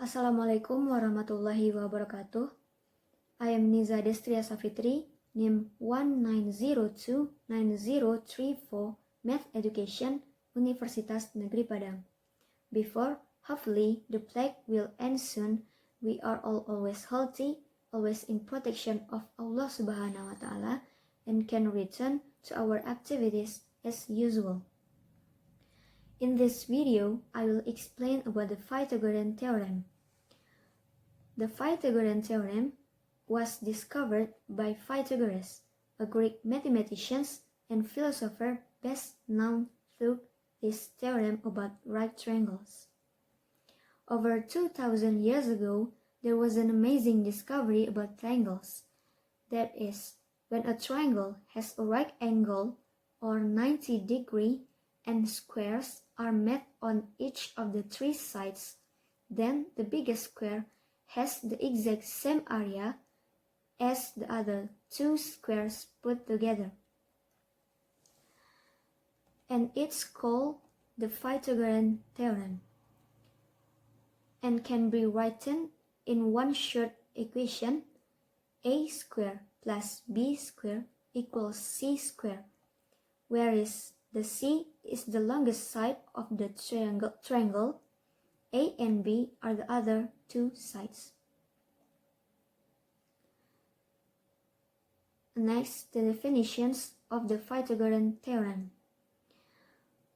Assalamualaikum warahmatullahi wabarakatuh. I am NIZA DESTRIA SAFITRI, NIM 19029034, Math Education, Universitas Negeri Padang. Before, hopefully, the plague will end soon. We are all always healthy, always in protection of Allah Subhanahu wa Ta'ala, and can return to our activities as usual. In this video, I will explain about the Pythagorean Theorem. The Pythagorean Theorem was discovered by Pythagoras, a Greek mathematician and philosopher best known through his theorem about right triangles. Over 2,000 years ago, there was an amazing discovery about triangles. That is, when a triangle has a right angle or 90 degree and squares are met on each of the three sides, then the biggest square has the exact same area as the other two squares put together. And it's called the Pythagorean Theorem, and can be written in one short equation: a square plus b square equals c square, whereas the c is the longest side of the triangle. A and B are the other two sides. Next, the definitions of the Pythagorean Theorem.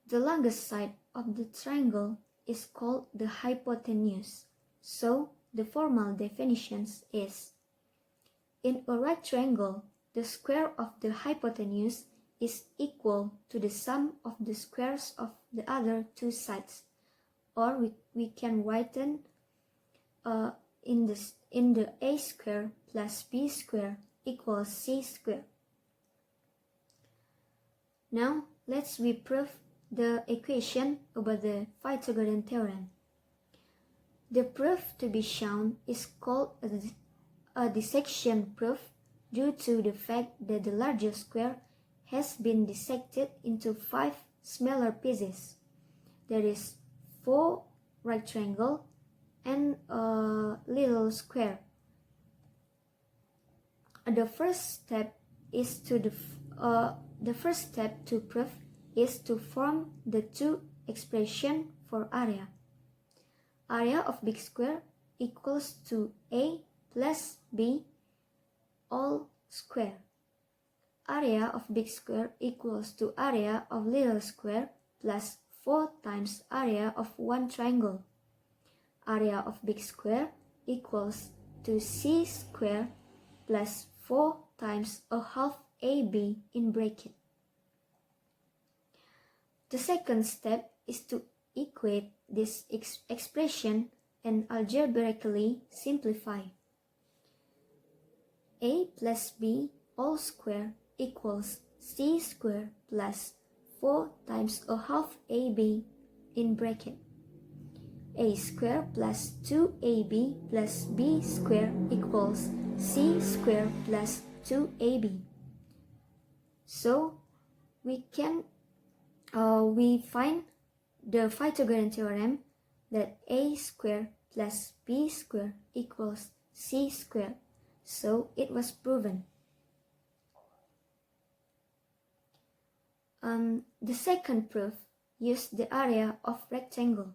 The longest side of the triangle is called the hypotenuse. So, the formal definition is: in a right triangle, the square of the hypotenuse is equal to the sum of the squares of the other two sides. Or we can write in the a square plus b square equals c square. Now let's reprove the equation about the Pythagorean theorem. The proof to be shown is called a dissection proof due to the fact that the larger square has been dissected into 5 smaller pieces. There is 4 right triangle and a little square. The first step to prove is to form the two expression for area. Area of big square equals to a plus b all square. Area of big square equals to area of little square plus 4 times area of one triangle. Area of big square equals to c square plus 4 times a half ab in bracket. The second step is to equate this expression and algebraically simplify. A plus b all square equals c square plus 4 times a half ab in bracket. A square plus 2ab plus b square equals c square plus 2ab. So we find the Pythagorean theorem that a square plus b square equals c square. So it was proven. The second proof used the area of rectangle.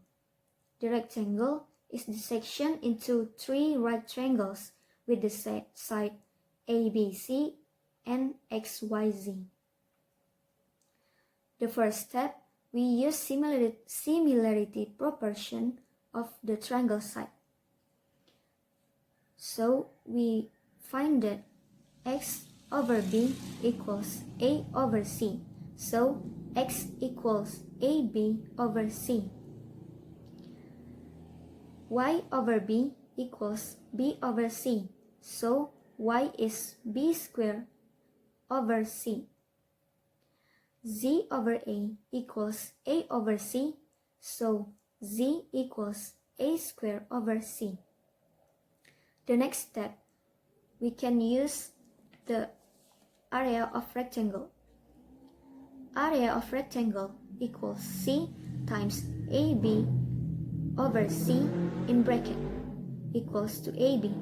The rectangle is the section into 3 right triangles with the side ABC and XYZ. The first step, we use similarity proportion of the triangle side. So we find that x over b equals a over c. So x equals ab over c. Y over b equals b over c. So y is b square over c. Z over a equals a over c. So z equals a square over c. The next step, we can use the area of rectangle. Area of rectangle equals c times ab over C in bracket equals to AB.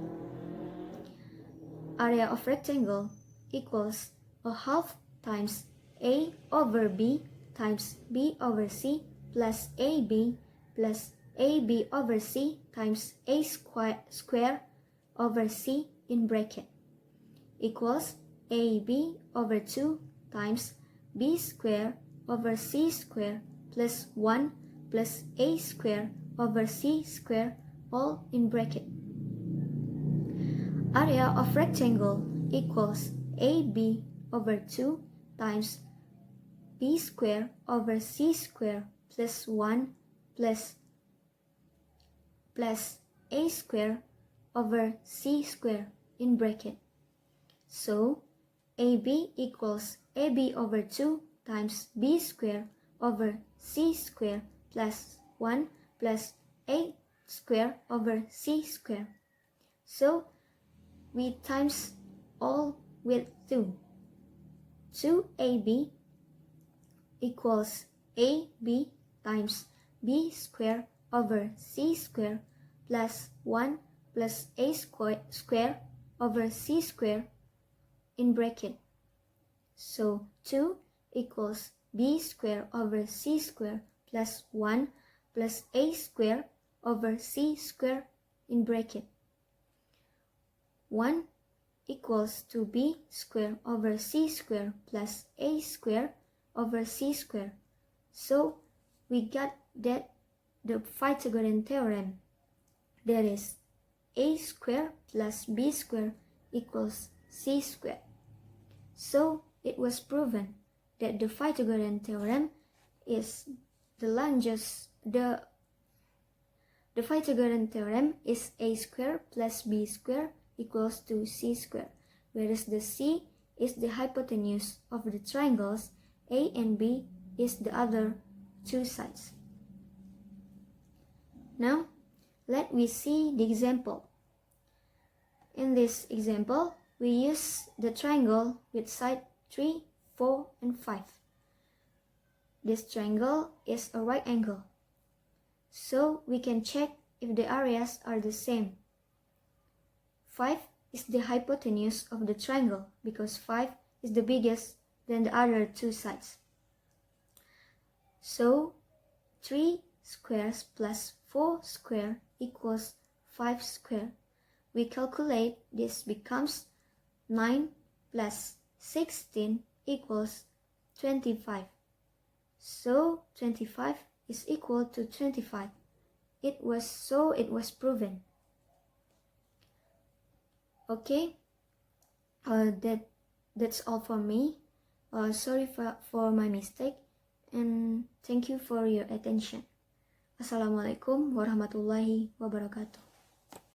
Area of rectangle equals a half times A over B times B over C plus AB over C times A square over C in bracket equals AB over 2 times B square over C square plus 1 plus A square over C square, all in bracket. Area of rectangle equals AB over 2 times B square over C square plus 1 plus A square over C square in bracket. So, AB equals AB over 2 times B square over C square plus 1 plus A square over C square. So, we times all with 2. 2AB equals AB times B square over C square plus 1 plus A square over C square in bracket. So 2 equals B square over C square plus 1 plus A square over C square in bracket. 1 equals to B square over C square plus A square over C square. So we got that the Pythagorean theorem, that is A square plus B square equals C square. So it was proven that the Pythagorean theorem is the Pythagorean theorem is A square plus B square equals to C square, whereas the C is the hypotenuse of the triangles A and B is the other two sides. Now, let me see the example. In this example, we use the triangle with side 3, 4, and 5. This triangle is a right angle, so we can check if the areas are the same. 5 is the hypotenuse of the triangle because 5 is the biggest than the other two sides. So 3 squares plus 4 square equals 5 square. We calculate this becomes 9 plus 16 equals 25. So 25 is equal to 25. It was proven. Okay, that's all for me. Sorry for my mistake, and thank you for your attention. Assalamualaikum warahmatullahi wabarakatuh.